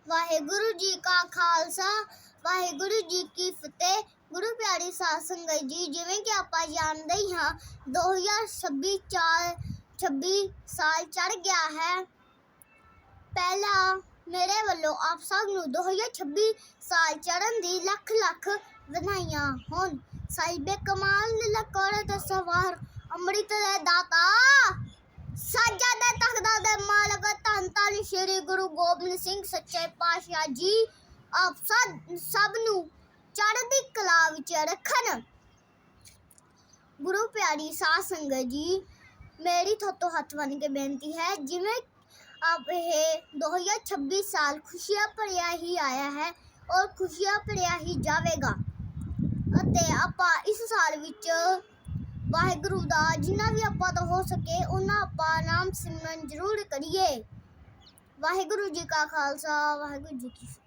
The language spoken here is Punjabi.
ਵਾਹਿਗੁਰੂ ਜੀ ਕਾ ਖਾਲਸਾ ਵਾਹਿਗੁਰੂ ਜੀ ਕੀ ਫਤਿਹ। ਗੁਰੂ ਪਿਆਰੀ ਸਾਧ ਸੰਗਤ ਜੀ, ਜਿਵੇਂ ਕਿ ਆਪਾਂ ਜਾਣਦੇ ਹੀ ਹਾਂ 2026 ਸਾਲ ਚੜ ਗਿਆ ਹੈ। ਪਹਿਲਾਂ ਮੇਰੇ ਵੱਲੋਂ ਆਪ ਸਭ ਨੂੰ 2026 ਸਾਲ ਚੜ੍ਹਨ ਦੀ ਲੱਖ ਲੱਖ ਵਧਾਈਆਂ ਹੋਣ। ਸਾਹਿਬੇ ਕਮਾਲ ਲਕੋੜ ਤੇ ਸਵਾਰ ਅੰਮ੍ਰਿਤ ਦੇ ਦਾਤਾ ਸਾਜਾ ਦੇ ਤਖਤਾਂ ਦੇ ਮਾਲਕ ਧੰਨ ਧੰਨ ਸ਼੍ਰੀ ਗੁਰੂ ਗੋਬਿੰਦ ਸਿੰਘ ਸੱਚੇ ਪਾਤਸ਼ਾਹ ਜੀ ਆਪ ਸਭ ਨੂੰ ਚੜ੍ਹਦੀ ਕਲਾ ਵਿੱਚ ਰੱਖਣ। ਗੁਰੂ ਪਿਆਰੀ ਸਾਧ ਸੰਗਤ ਜੀ, ਮੇਰੀ ਤੁਹਾਤੋਂ ਹੱਥ ਬੰਨ੍ਹ ਕੇ ਬੇਨਤੀ ਹੈ, ਜਿਵੇਂ ਆਪ ਇਹ 2026 ਸਾਲ ਖੁਸ਼ੀਆਂ ਭਰਿਆ ਹੀ ਆਇਆ ਹੈ ਔਰ ਖੁਸ਼ੀਆਂ ਭਰਿਆ ਹੀ ਜਾਵੇਗਾ, ਅਤੇ ਆਪਾਂ ਇਸ ਸਾਲ ਵਿੱਚ ਵਾਹਿਗੁਰੂ ਦਾ ਜਿੰਨਾ ਵੀ ਆਪਾਂ ਤੋਂ ਹੋ ਸਕੇ ਉਹਨਾਂ ਆਪਾਂ ਨਾਮ ਸਿਮਰਨ ਜ਼ਰੂਰ ਕਰੀਏ। ਵਾਹਿਗੁਰੂ ਜੀ ਕਾ ਖਾਲਸਾ ਵਾਹਿਗੁਰੂ ਜੀ ਕੀ ਫਤਿਹ।